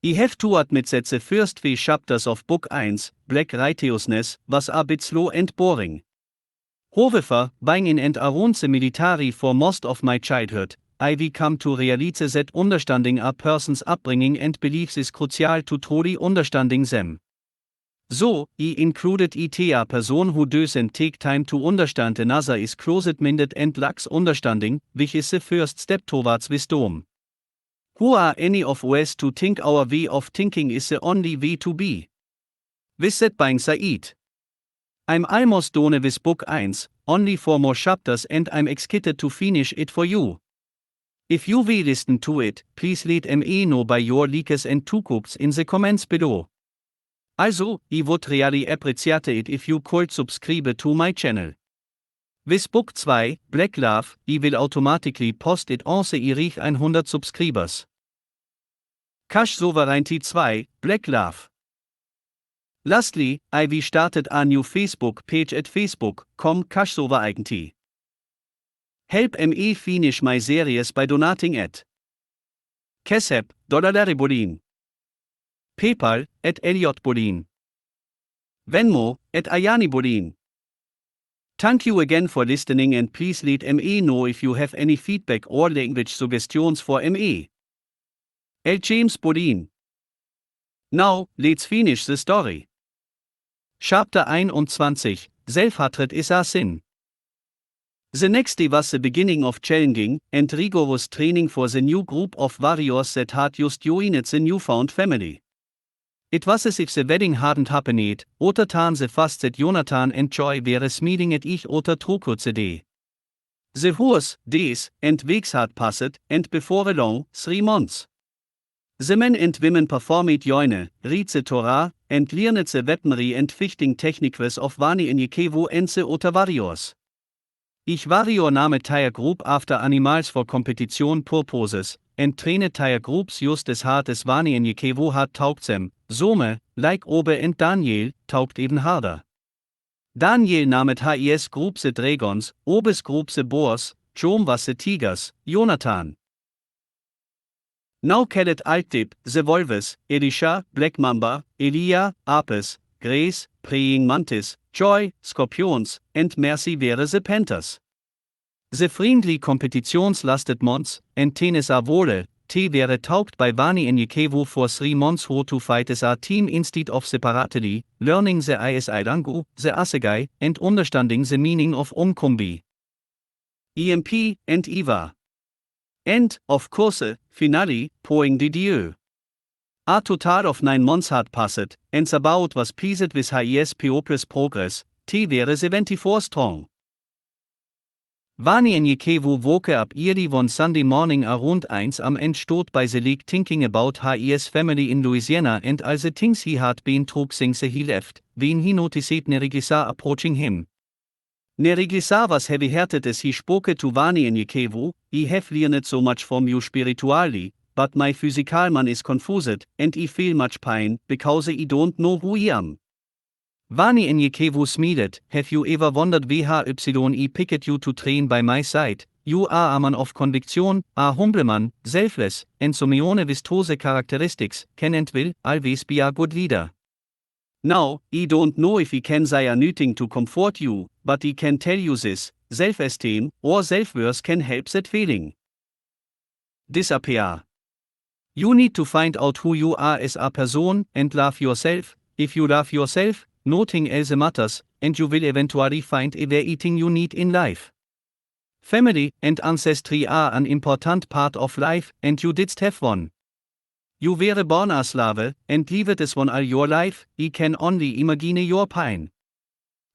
I have to admit that the first few chapters of Book 1, Black Righteousness, was a bit slow and boring. However, being in and around the military for most of my childhood, I've come to realize that understanding a person's upbringing and beliefs is crucial to truly understanding them. So, I included it a person who doesn't take time to understand another is closed-minded and lacks understanding, which is the first step towards wisdom. Who are any of us to think our way of thinking is the only way to be? With that being said, I'm almost done with Book 1, only 4 more chapters and I'm excited to finish it for you. If you will listen to it, please let me know by your likes and zugeben in the comments below. Also, I would really appreciate it if you could subscribe to my channel. With Book 2, Black Love, I will automatically post it once I reach 100 subscribers. Cash Sovereignty 2, Black Love. Lastly, I will started a new Facebook page at facebook.com Cash Sovereignty. Help me finish my series by donating at Kesep, $Bolin. PayPal, at Elliot Bolin. Venmo, at Ayani Bolin. Thank you again for listening and please let me know if you have any feedback or language suggestions for me. L. James Bolin. Now, let's finish the story. Chapter 21, Selbsthass is a sin. The next day was the beginning of challenging and rigorous training for the new group of warriors that had just joined the newfound family. It was as if the wedding hadn't happened, oder than the fast that Jonathan and Joy were smiling at each other through the day. The horse, days, and weeks had passed, and before long, 3 months. The men and women performed joine, read the Torah, and learned the weaponry and fighting techniques of waren jedoch and the other warriors. Each warrior named their group after animals for competition purposes, and trained their groups just as hard as waren jedoch had taugt them, some, like Obe and Daniel, taugt even harder. Daniel named his group the dragons, Obe's group the boars, Jom was the tigers, Jonathan. Now called Altdip, the wolves, Elisha, black mamba, Elia, apes, grace, praying mantis, joy, scorpions, and mercy were the panthers. The friendly competitions lasted months, and tenes a vole, te were taugt by waren jedoch for 3 months how to fight as a team instead of separately, learning the islangu, the assegai, and understanding the meaning of umkumbi. EMP, and Eva. And, of course, finally, pouring the dieu. A total of 9 months had passed, and the bout was pleased with his people's progress, te were 74 strong. Waren jedoch woke up early one Sunday morning around 1 am Endstoot by the lake thinking about his family in Louisiana and all the things he had been through since he left, when he noticed Nerigisa approaching him. Nerigisa was heavy-hearted as he spoke to waren jedoch, I have learned so much from you spiritually, but my physical man is confused, and I feel much pain, because I don't know who I am. Waren jedoch smiled, have you ever wondered why I picked you to train by my side? You are a man of conviction, a humble man, selfless, and so many vistose characteristics, can and will always be a good leader. Now, I don't know if I can say anything to comfort you, but I can tell you this, self-esteem or self-worth can help that feeling disappear. You need to find out who you are as a person and love yourself. If you love yourself, nothing else matters, and you will eventually find everything you need in life. Family and ancestry are an important part of life, and you didst have one. You were born a slave, and lived as one all your life. I can only imagine your pain.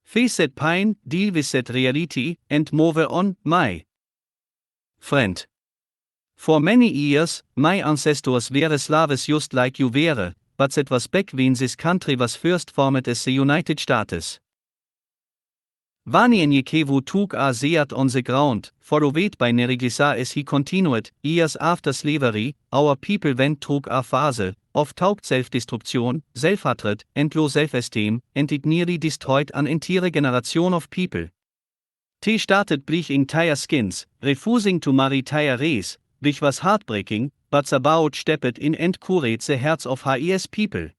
Face that pain, deal with that reality, and move on, my friend. For many years, my ancestors were slaves just like you were, but that was back when this country was first formed as the United States. Waren jedoch took a seat on the ground, followed by Nerigisa as he continued, years after slavery, our people went through a phase of taugt self-destruction, self-hatred, and low self-esteem, and it nearly destroyed an entire generation of people. They started bleaching their skins, refusing to marry their race, which was heartbreaking, but's about stepped in and curate the hearts of his people.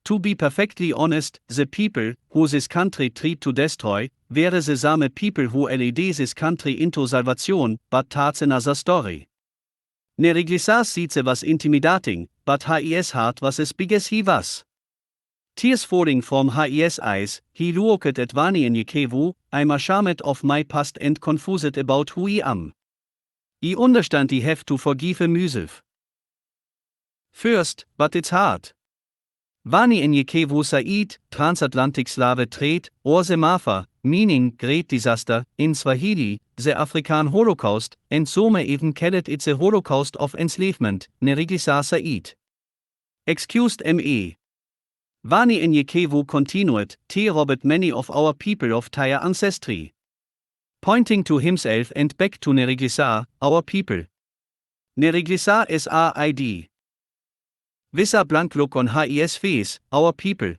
To be perfectly honest, the people, who this country tried to destroy, were the same people who led this country into salvation, but that's another story. Nereglisas seats was intimidating, but his heart was as big as he was. Tears falling from his eyes, he looked at Vani in Yekevu, I'm ashamed of my past and confused about who I am. I understand I have to forgive myself. First, but it's hard. Vani in Yekevu Said, transatlantic slave trade, or the Mafa, meaning great disaster, in Swahili, the African Holocaust, and some even called it the Holocaust of enslavement, Nerigisa Said. Excused me. Vani in Yekevu continued, Te robbed many of our people of their ancestry. Pointing to himself and back to Nerigisa, our people. Nerigisa SRID. With a blank look on his face, our people.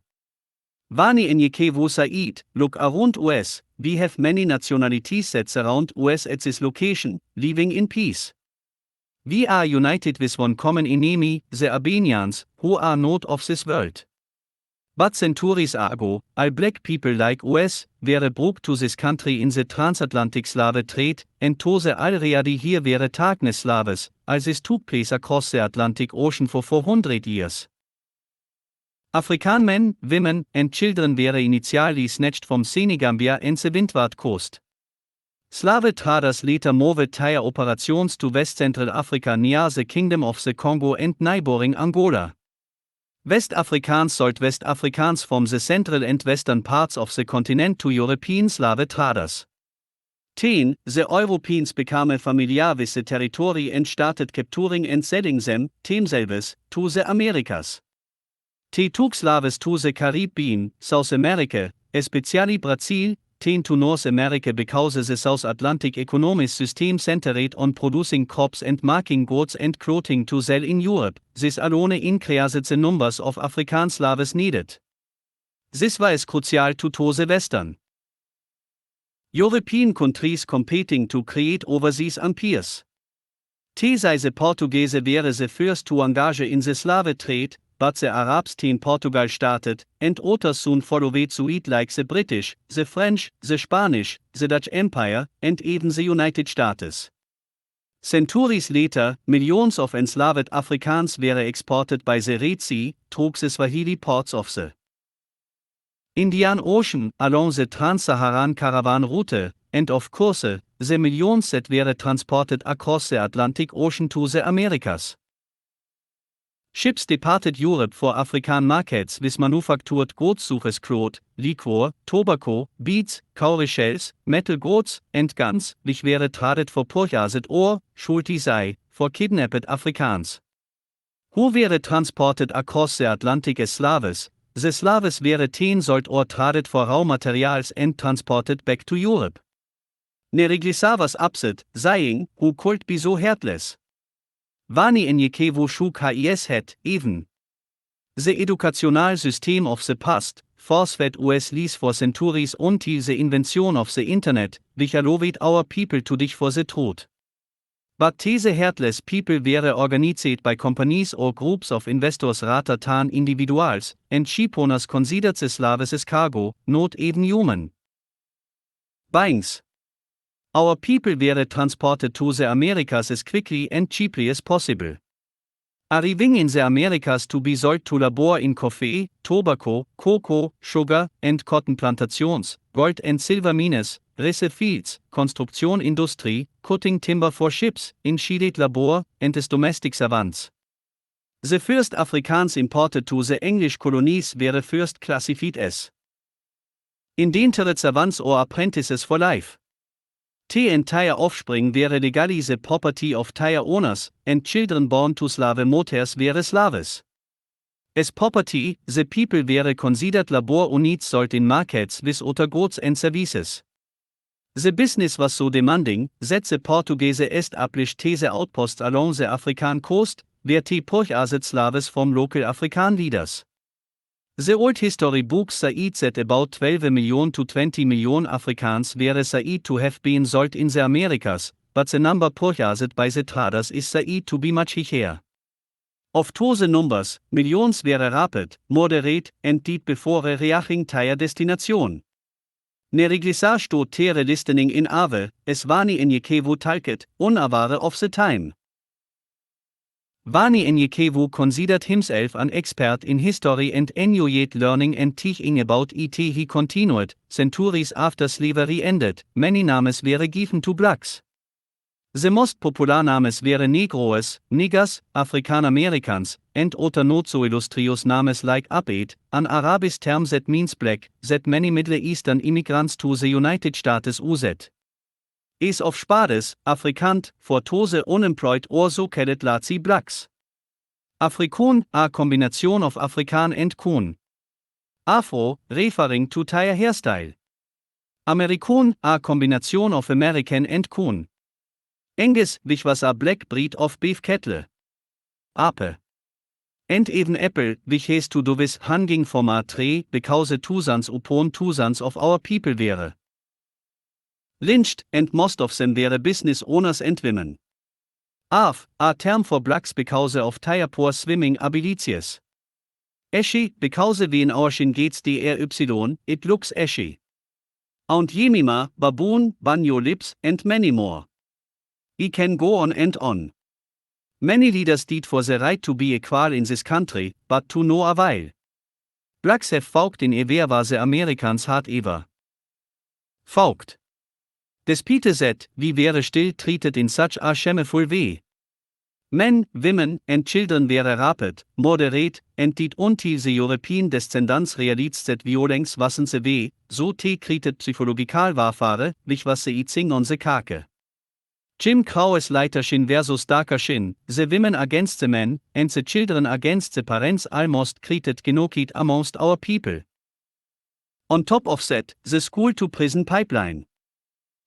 Vani in Yekevu Said, look around us, we have many nationalities that surround us at this location, living in peace. We are united with one common enemy, the Albanians, who are not of this world. But centuries ago, all black people like us were brought to this country in the transatlantic slave trade, and to the already here were darkness slaves, as this took place across the Atlantic Ocean for 400 years. African men, women, and children were initially snatched from Senegambia and the Windward Coast. Slave traders later moved their operations to West Central Africa near the Kingdom of the Congo and neighboring Angola. West Africans sold West Africans from the central and western parts of the continent to European slave traders. The Europeans became familiar with the territory and started capturing and selling them, themselves, to the Americas. They took slaves to the Caribbean, South America, especially Brazil, to North America because the South Atlantic economic system centered on producing crops and making goods and clothing to sell in Europe. This alone increased the numbers of African slaves needed. This was crucial to the Western European countries competing to create overseas empires. The Portuguese were the first to engage in the slave trade, but the Arabs in Portugal started, and others soon followed suit like the British, the French, the Spanish, the Dutch Empire, and even the United States. Centuries later, millions of enslaved Africans were exported by the Red Sea, through the Swahili ports of the Indian Ocean, along the Trans-Saharan caravan route, and of course, the millions that were transported across the Atlantic Ocean to the Americas. Ships departed Europe for African markets with manufactured goods such as cloth, liquor, tobacco, beads, cowrie shells, metal goods, and guns, which were traded for purchased or, schuldig sei, for kidnapped Africans. Who were transported across the Atlantic as slaves, the slaves were then sold or traded for raw materials and transported back to Europe. Nereglisa was upset, saying, who could be so heartless? Vani in Yekevu shook his head, even. The educational system of the past, force-fed us lies for centuries until the invention of the Internet, which allowed our people to dig for the truth. But these heartless people were organized by companies or groups of investors rather than individuals, and shipowners considered the slaves as cargo, not even human beings. Our people were transported to the Americas as quickly and cheaply as possible. Arriving in the Americas to be sold to labor in coffee, tobacco, cocoa, sugar, and cotton plantations, gold and silver mines, rice fields, construction industry, cutting timber for ships, inshielded labor, and as domestic servants. The first Africans imported to the English colonies were first classified as indentured servants or apprentices for life. The entire offspring were legally the property of their owners, and children born to slave mothers were slaves. As property, the people were considered labor units sold in markets with other goods and services. The business was so demanding that the Portuguese established the outposts along the African coast, where they purchased slaves from local African leaders. The old history books said that about 12 million to 20 million Africans were said to have been sold in the Americas, but the number purchased by the traders is said to be much higher. Of those numbers, millions were rapid, moderate, and deep before reaching their destination. Nereglissar stod tere listening in ave, es vani in jekevu talket, unaware of the time. Vani in jekevu considered himself an expert in history and enjoyed learning and teaching about it. He continued, centuries after slavery ended, many names were given to blacks. The most popular names were Negroes, Niggers, African-Americans, and other not so illustrious names like Abed, an Arabic term that means black, that many Middle Eastern immigrants to the United States used. Is of Spades, Afrikant, for those unemployed or so-called Lazi blacks. Afrikun, a combination of Afrikan and Kun. Afro, referring to their hairstyle. Amerikun, a combination of American and Kun. Angus, which was a black breed of beef cattle. Ape. And even apple, which has to do with hanging from a tree, because the two sons upon two sons of our people were lynched, and most of them were business owners and women. Arf, a term for blacks because of their poor swimming abilities. Ashy, because when ocean gates dry, it looks ashy. And Yemima, baboon, banyo lips, and many more. We can go on and on. Many leaders did for the right to be equal in this country, but to no avail. Blacks have fought in ever the Americans had ever fought. Despite that, we were still treated in such a shameful way. Men, women, and children were rapid, moderate, and did until the European descendants realized that violence wasn't the way, so they created psychological warfare, which was the icing on the cake. Jim Crow's Leitershin versus Darkershin, the women against the men, and the children against the parents almost created genocide amongst our people. On top of that, the school-to-prison pipeline.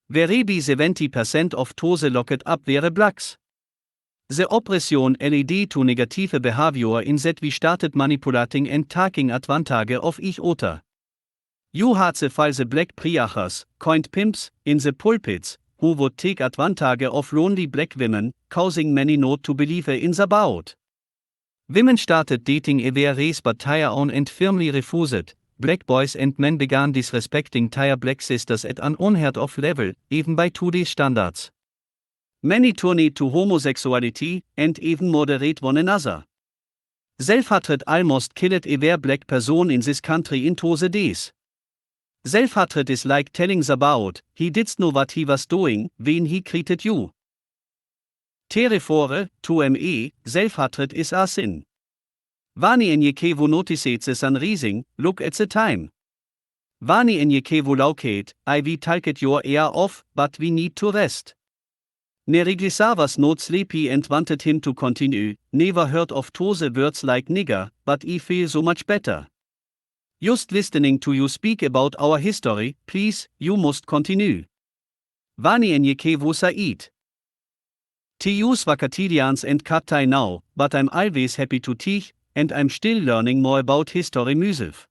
Where be 70% of those locked up were blacks. The oppression led to negative behavior in that we started manipulating and taking advantage of each other. You had the false black preachers, coined pimps, in the pulpits, who would take advantage of lonely black women, causing many not to believe in the bout. Women started dating their race but their own and firmly refused. Black boys and men began disrespecting their black sisters at an unheard of level, even by today's standards. Many turned to homosexuality, and even murdered one another. Self-hatred almost killed every black person in this country in those days. Self-hatred is like telling the bout, he didn't know what he was doing, when he treated you. Therefore, to me, self-hatred is a sin. Vani en jekevu noticed the sun rising, look at the time. Vani en jekevu lauket, we talked your ear off, but we need to rest. Nereglissar was not sleepy and wanted him to continue, never heard of those words like nigger, but I feel so much better. Just listening to you speak about our history, please, you must continue. Vani en jekevu said. Use Vakatilians and Kaptai now, but I'm always happy to teach, and I'm still learning more about history myself.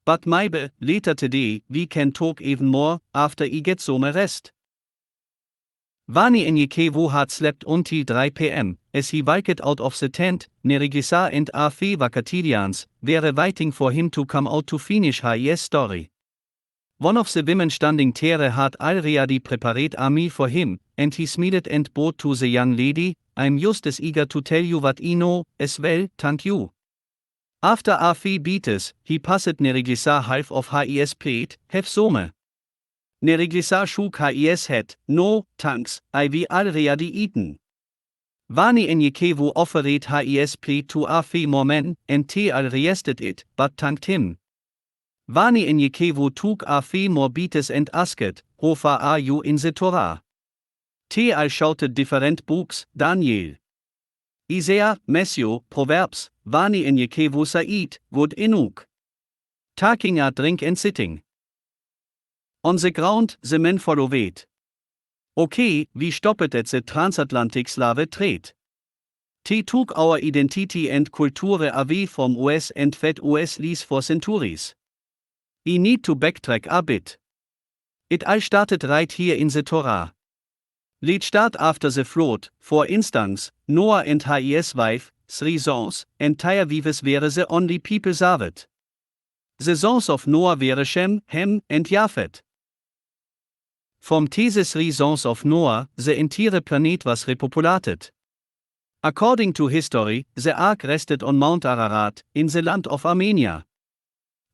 But maybe, later today, we can talk even more, after I get some rest. Vani en jekevu had slept until 3 p.m., as he walked out of the tent. Nereglissar and a few Vakatilians were waiting for him to come out to finish his story. One of the women standing there had already prepared a meal for him, and he smiled and bowed to the young lady. I'm just as eager to tell you what I know, as well, thank you. After a few beats, he passed Nereglissar half of his plate. Have some. Nereglissar shook his head. No, thanks, I will already eaten. Vani en jekevu offered his plate to a few more men, and they all rested it, but thanked him. Vani en jekevu took a few more beats and asked, how far are you in the Torah? They all shouted different books, Daniel, Isaiah, Matthew, Proverbs. Vani en jekevu said, good enough. Taking a drink and sitting on the ground, the men followed. Okay, we stopped at the transatlantic slave trade. They took our identity and culture away from us and fed us lies for centuries. I need to backtrack a bit. It all started right here in the Torah. Let's start after the flood, for instance, Noah and his wife, 3 sons, entire vives were the only people saved. The sons of Noah were Shem, Ham, and Japhet. From these 3 sons of Noah, the entire planet was repopulated. According to history, the ark rested on Mount Ararat, in the land of Armenia,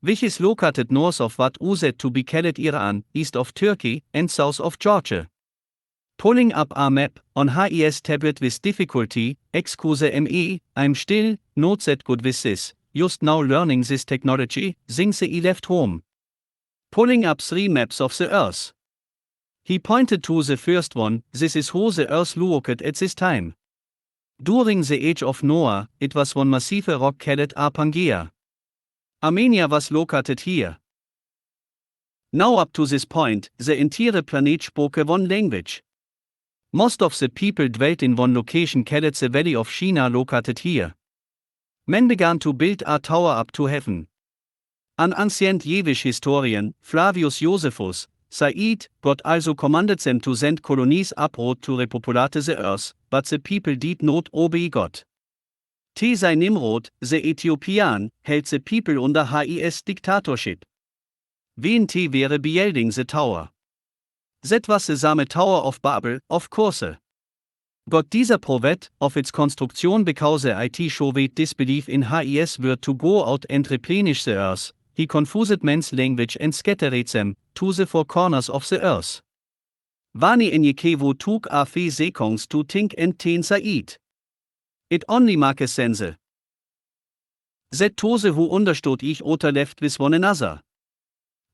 which is located north of what used to be called Iran, east of Turkey, and south of Georgia. Pulling up our map, on his tablet with difficulty, excuse me, I'm still, not that good with this, just now learning this technology, since he left home. Pulling up 3 maps of the earth. He pointed to the first one, this is how the earth looked at this time. During the age of Noah, it was one massive rock called Pangaea. Armenia was located here. Now up to this point, the entire planet spoke one language. Most of the people dwelt in one location called the Valley of Shinar located here. Men began to build a tower up to heaven. An ancient Jewish historian, Flavius Josephus, said, God also commanded them to send colonies abroad to repopulate the earth, but the people did not obey God. Tesei Nimrod, the Ethiopian, held the people under his dictatorship. VNT were building the tower. That was the same Tower of Babel, of course. But dieser proved of its construction because it showed disbelief in his word to go out and replenish the earth. He confused men's language and scattered them to the 4 corners of the earth. Vani enjekevo took a few seconds to think and ten said. It only makes sense. That those who understood each other left with one another.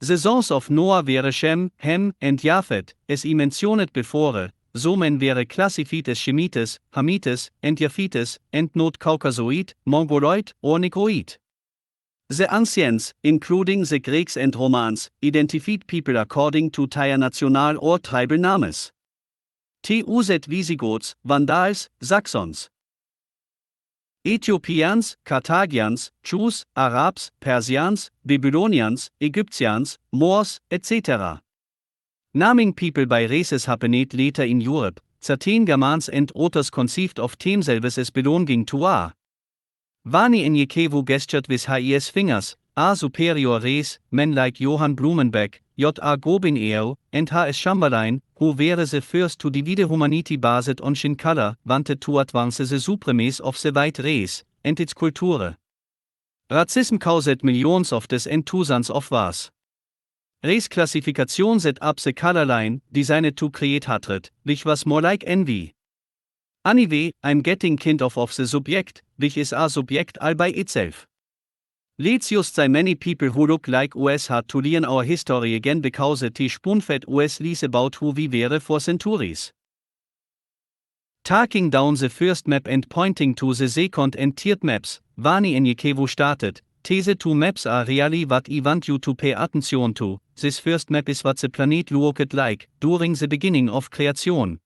The sons of Noah were Shem, Ham, and Japhet, as I mentioned before, so men were classified as Shemites, Hamites, and Japhetes, and not Caucasoid, Mongoloid, or Negroid. The ancients, including the Greeks and Romans, identified people according to their national or tribal names. Used Visigoths, Vandals, Saxons. Ethiopians, Carthaginians, Jews, Arabs, Persians, Babylonians, Egyptians, Moors, etc. Naming people by races happened later in Europe, certain Germans and others conceived of themselves as belonging to a. Vani enjekevo gestured with his fingers, a superior race, men like Johann Blumenbach, J.A. Gobineau, and H.S. Chamberlain, who were the first to divide humanity based on skin color, wanted to advance the supremacy of the white race, and its culture. Racism caused millions of deaths and thousands of wars. Race classification set up the color line, designed to create hatred, which was more like envy. Anyway, I'm getting kind of the subject, which is a subject all by itself. Let's just say many people who look like us had to learn our history again because it spoon-fed us lies about who we were for centuries. Taking down the first map and pointing to the second and third maps, Vani enjekevo started. These 2 maps are really what I want you to pay attention to. This first map is what the planet looked like during the beginning of creation.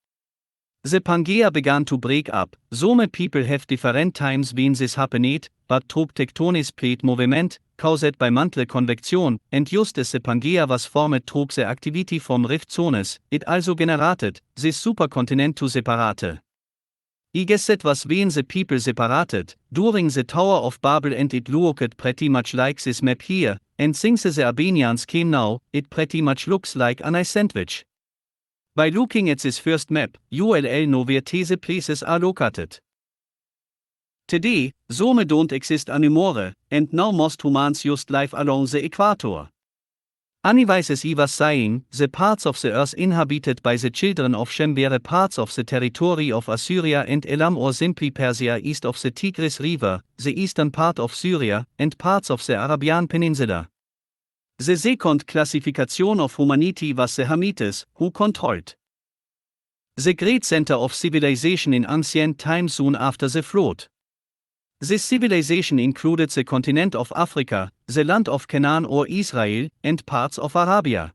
The Pangaea began to break up, some people have different times when this happened, but through tectonic plate movement, caused by mantle convection, and just as the Pangaea was formed through the activity from rift zones, it also generated this supercontinent to separate. I guess that was when the people separated, during the Tower of Babel, and it looked pretty much like this map here, and since the Albanians came now, it pretty much looks like a nice sandwich. By looking at this first map, you'll know where these places are located. Today, some don't exist anymore, and now most humans just live along the equator. Anyways, as I was saying, the parts of the earth inhabited by the children of Shem were parts of the territory of Assyria and Elam, or simply Persia, east of the Tigris River, the eastern part of Syria, and parts of the Arabian Peninsula. The second classification of humanity was the Hamites, who controlled the great center of civilization in ancient times soon after the flood. This civilization included the continent of Africa, the land of Canaan or Israel, and parts of Arabia.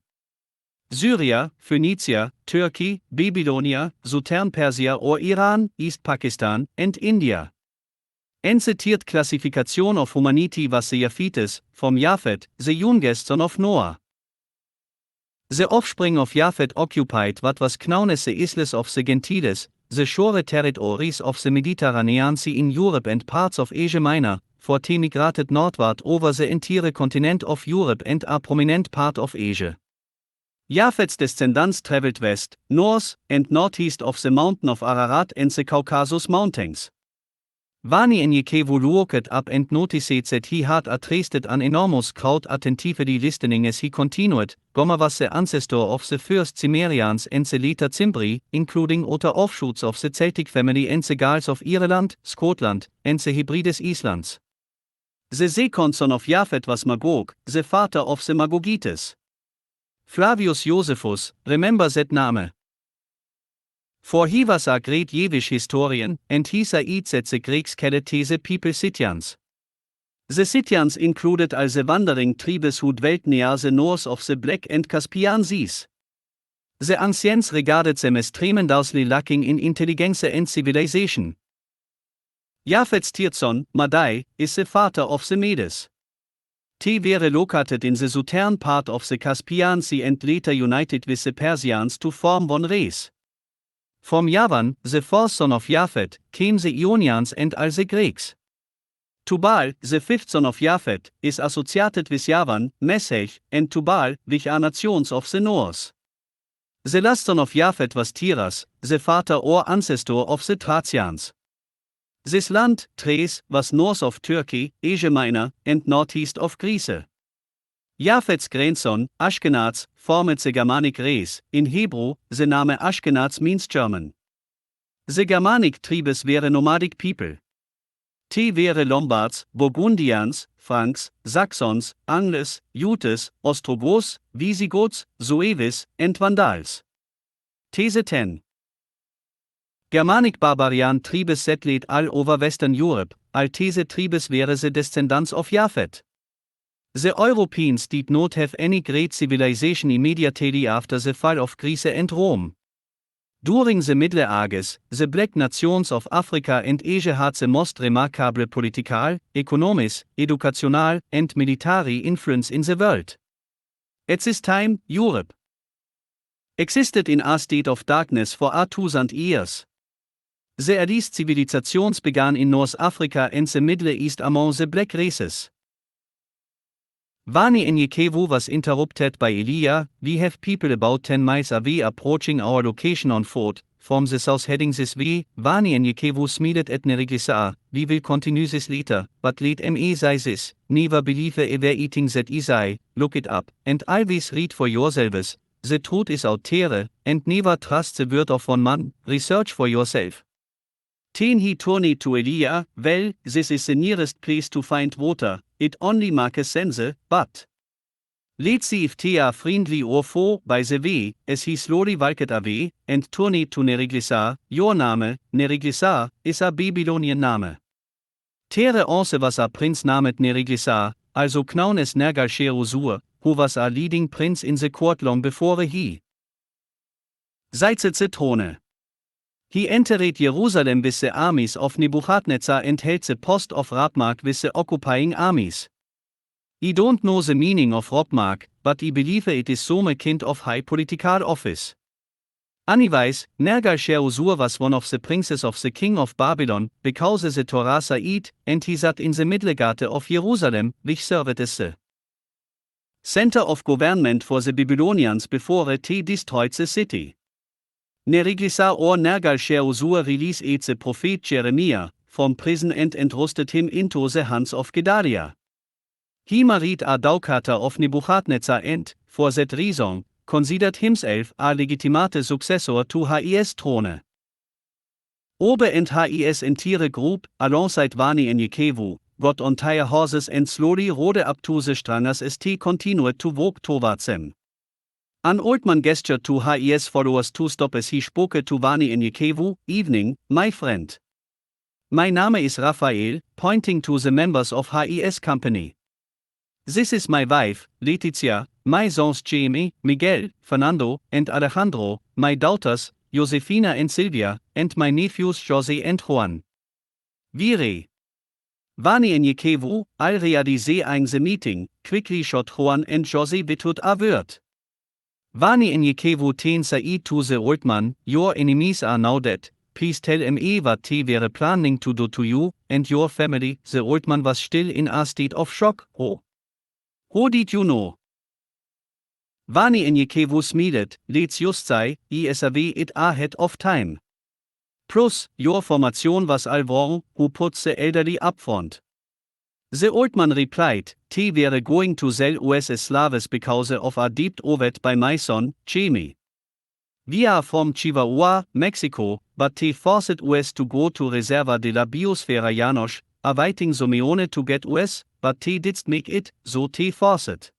Syria, Phoenicia, Turkey, Babylonia, southern Persia or Iran, East Pakistan, and India. And the third classification of humanity was the Japhetes, from Japhet, the youngest son of Noah. The offspring of Japhet occupied what was known as the isles of the Gentiles, the shore territories of the Mediterranean Sea in Europe and parts of Asia Minor, for they migrated northward over the entire continent of Europe and a prominent part of Asia. Japhet's descendants traveled west, north, and northeast of the mountain of Ararat and the Caucasus Mountains. Vani Enyekevu looked up and noticed that he had attracted an enormous crowd attentively listening as he continued. Gomer was the ancestor of the first Cimmerians and the later Cimbri, including other offshoots of the Celtic family and the Gauls of Ireland, Scotland, and the Hebrides Islands. The second son of Japhet was Magog, the father of the Magogites. Flavius Josephus, remember that name. For he was a great Jewish historian, and he said that the Greeks called the people Scythians. The Scythians included all the wandering tribes who dwelt near the north of the Black and Caspian Seas. The ancients regarded them as tremendously lacking in intelligence and civilization. Japhet's third son, Madai, is the father of the Medes. They were located in the southern part of the Caspian Sea and later united with the Persians to form one race. From Yavan, the fourth son of Japhet, came the Ionians and all the Greeks. Tubal, the fifth son of Japhet, is associated with Yavan, Meshech, and Tubal, which are nations of the north. The last son of Japhet was Tiras, the father or ancestor of the Thracians. This land, Thrace, was north of Turkey, Asia Minor, and northeast of Greece. Japhet's grandson, Ashkenaz, formed the Germanic race. In Hebrew, the name Ashkenaz means German. The Germanic tribes were nomadic people. They were Lombards, Burgundians, Franks, Saxons, Angles, Jutes, Ostrogoths, Visigoths, Sueves, and Vandals. These 10 Germanic barbarian tribes settled all over Western Europe. All these tribes were the descendants of Japhet. The Europeans did not have any great civilization immediately after the fall of Greece and Rome. During the Middle Ages, the black nations of Africa and Asia had the most remarkable political, economic, educational, and military influence in the world. At this time, Europe existed in a state of darkness for 2,000 years. The earliest civilizations began in North Africa and the Middle East among the black races. Vani Enyekevu was interrupted by Elijah. We have people about 10 miles away approaching our location on foot, from the south heading this way. Vani Enyekevu smiled at Neriglisa. We will continue this later, but let me say this, never believe everything that I say, look it up, and always read for yourselves. The truth is out there, and never trust the word of one man, research for yourself. Then he turned to Elijah. Well, this is the nearest place to find water, it only makes sense, but let's see if they are friendly or foe. By the way, as he slowly walked away, and turned to Neriglisa, your name, Neriglisa, is a Babylonian name. There also was a prince named Neriglisa, also known as Nergal-Sher-Usur, who was a leading prince in the court long before he sighted the throne. He entered Jerusalem with the armies of Nebuchadnezzar and held the post of Rabmark with the occupying armies. I don't know the meaning of Rabmark, but I believe it is some kind of high political office. Anyways, Nergal-Sher-Usur was one of the princes of the king of Babylon, because the Torah said, and he sat in the middle gate of Jerusalem, which served as the center of government for the Babylonians before they destroyed the city. Neriglisa or Nergal-Sher-Usur released the prophet Jeremiah from prison and entrusted him into the hands of Gedaliah. He married a daughter of Nebuchadnezzar and, for that reason, considered himself a legitimate successor to his throne. Obe and his entire group, alongside Vani Enyekevu, got on their horses and slowly rode up to the strangers as they continued to walk towards them. An old man gestured to his followers to stop as he spoke to Vani Enyekevu. Evening, my friend. My name is Raphael, pointing to the members of his company. This is my wife, Letizia, my sons Jamie, Miguel, Fernando, and Alejandro, my daughters, Josefina and Silvia, and my nephews Jose and Juan. Vire. Vani Enyekevu, already saying the meeting, quickly shot Juan and Jose without a word. Vani in Yekevu ten Said to the old man, your enemies are now dead. Please tell me what they were planning to do to you and your family. The old man was still in a state of shock. Oh. How did you know? Vani in Yekevu smiled, let's just say, ISAV it ahead of time. Plus, your formation was alvorn, who put the elderly up front. The old man replied, they were going to sell us as slaves because of a debt owed by my son, Jamie. We are from Chihuahua, Mexico, but they forced us to go to Reserva de la Biosfera Janosch, awaiting Someone to get us, but they didn't make it, so they forced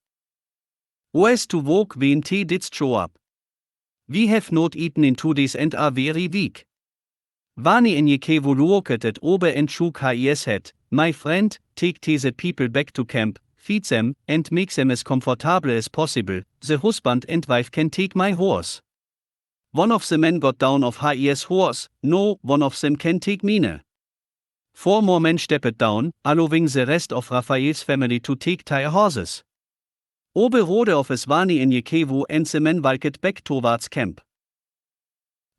us to walk when they did show up. We have not eaten in 2 days and are very weak. Vani in Yekevu looked at Ober and shook his head. My friend, take these people back to camp, feed them, and make them as comfortable as possible. The husband and wife can take my horse. One of the men got down off his horse. No, one of them can take mine. 4 more men stepped down, allowing the rest of Raphael's family to take their horses. Ober rode of his Vani in Yekevu and the men walked back towards camp.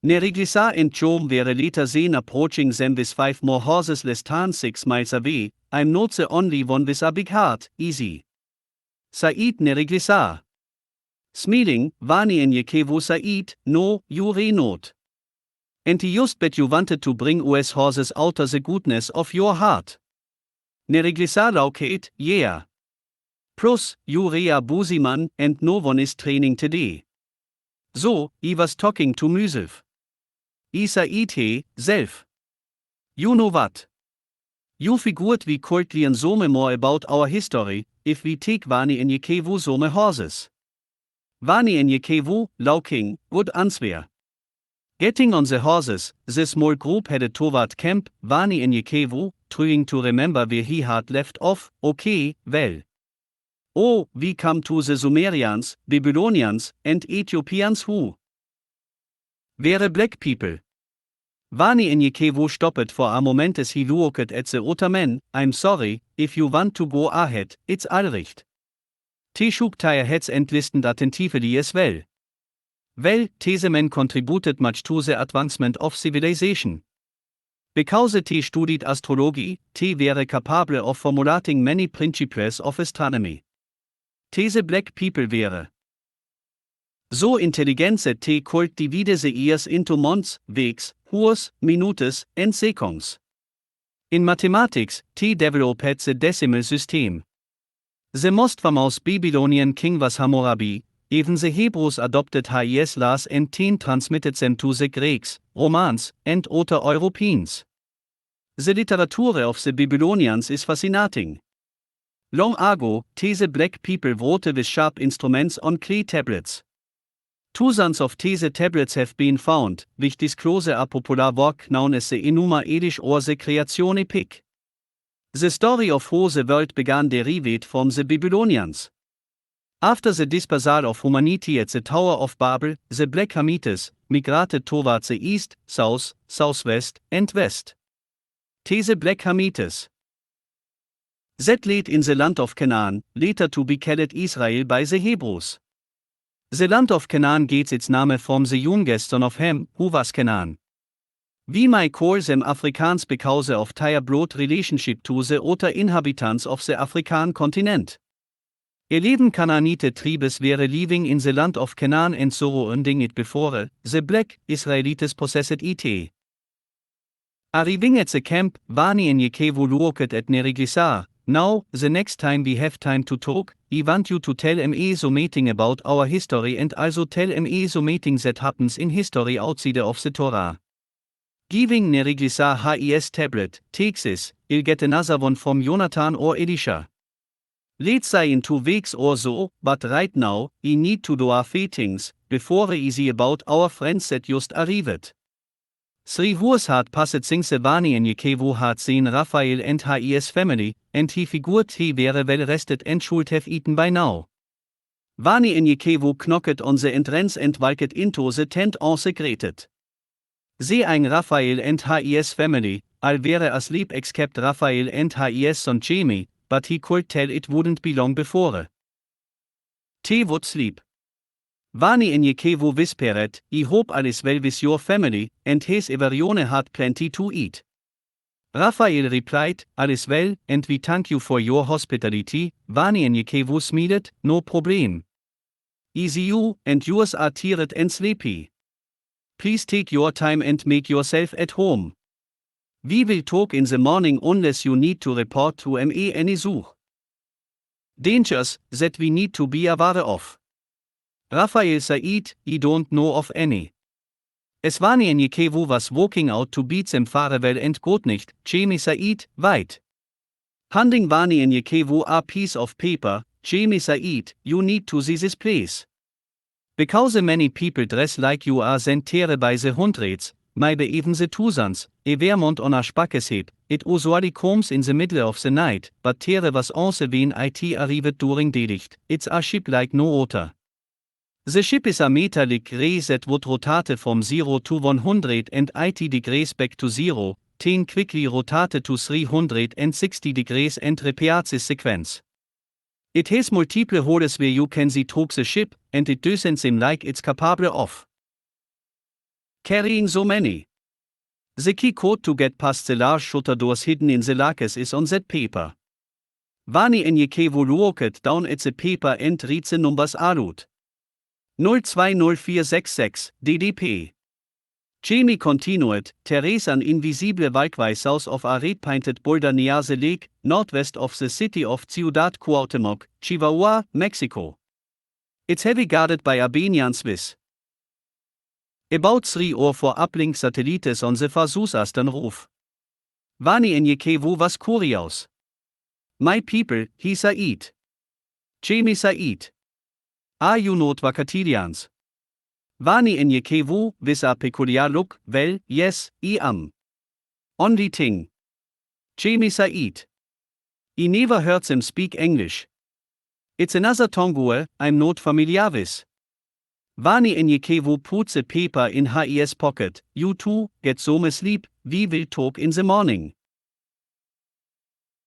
Neriglissar and Jom were later seen approaching them with 5 more horses less than 6 miles away. I'm not the only one with a big heart, easy. Said Neriglissar. Smiling, Vani in Yekevu Said, no, you re not. And he just bet you wanted to bring us horses out of the goodness of your heart. Neriglissar lauked, yeah. Plus, you re a busy man and no one is training today. So, he was talking to myself. Said he, self. You know what? You figured we could learn some more about our history, if we take Vani in Yekevu some horses. Vani in Yekevu, lauking, good answer. Getting on the horses, the small group headed toward camp. Vani in Yekevu, trying to remember where he had left off. Okay, well. Oh, we come to the Sumerians, Babylonians, and Ethiopians who were black people. Vani in Yekevu stopped for a moment as he looked at the other men. I'm sorry, if you want to go ahead, it's alright. They shook their heads and listened attentively as well. Well, these men contributed much to the advancement of civilization. Because they studied astrology, they were capable of formulating many principles of astronomy. These black people were so intelligent that they could divide the years into months, weeks, hours, minutes, and seconds. In mathematics, they developed the decimal system. The most famous Babylonian king was Hammurabi. Even the Hebrews adopted his laws and transmitted them to the Greeks, Romans, and other Europeans. The literature of the Babylonians is fascinating. Long ago, these black people wrote with sharp instruments on clay tablets. Thousands of these tablets have been found, which disclose a popular work known as the Enuma Elish or the Creation Epic. The story of how the world began derived from the Babylonians. After the dispersal of humanity at the Tower of Babel, the black Hamites migrated towards the east, south, southwest, and west. These black Hamites that led in the land of Canaan, later to be called Israel by the Hebrews. The land of Canaan gets its name from the youngest son of Ham, who was Canaan. We might call them Afrikaans because of their blood relationship to the other inhabitants of the African continent. 11 Canaanite tribes were living in the land of Canaan and surrounding it before the black Israelites possessed it. Arriving at the camp, Vani in Yekevu looked at Neriglissar. Now, the next time we have time to talk, I want you to tell me something about our history and also tell me something that happens in history outside of the Torah. Giving Neriglissar his tablet, takes this, he'll get another one from Jonathan or Elisha. Let's say in 2 weeks or so, but right now, I need to do a few things, before easy about our friends that just arrived. 3 hours had passed since Vani in Yekevu had seen Raphael and his family, and he figured he were well rested and should have eaten by now. Vani in Yekevu knocked on the entrance and walked into the tent unsecreted. Seeing Raphael and his family, all were asleep except Raphael and his son Jamie, but he could tell it wouldn't be long before they would sleep. Vani enjekevo visperet, I hope alles well with your family, and his everione had plenty to eat. Raphael replied, alles well, and we thank you for your hospitality. Vani enjekevo smiled, no problem. Easy you, and yours are tired and sleepy. Please take your time and make yourself at home. We will talk in the morning unless you need to report to me any such dangers that we need to be aware of. Raphael said, I don't know of any. Es war nie enjekevo was walking out to beat them farewell and got nicht, Jamie said, weit. Handing war nie enjekevo a piece of paper, Jamie said, you need to see this place. Because many people dress like you are then tere by the hundreds, maybe even the thousands, Vermont on a spackeship, it usually comes in the middle of the night, but tere was also when it arrived during daylight, it's a ship like no other. The ship is a metallic ray that would rotate from 0 to 180 degrees back to 0, then quickly rotate to 360 degrees and repeat this sequence. It has multiple holes where you can see through the ship, and it doesn't seem like it's capable of carrying so many. The key code to get past the large shutter doors hidden in the lacquers is on that paper. Vani enjekevo looked down at the paper and read the numbers aloud. 020466, DDP. Jamie continued, there is an invisible walkway south of a red-painted boulder near the lake, northwest of the city of Ciudad Cuauhtémoc, Chihuahua, Mexico. It's heavy guarded by Albanian Swiss. About 3 or 4 uplink satellites on the versuchsersten Ruf. Vani enjekevo was curious. My people, he said. Jamie said. Are you not Vakatilians? Vani enjekevo, with a peculiar look, well, yes, I am. Only thing. Jamie said. I never heard them speak English. It's another tongue I'm not familiar with. Vani enjekevo put the paper in his pocket, you too, get some sleep, we will talk in the morning.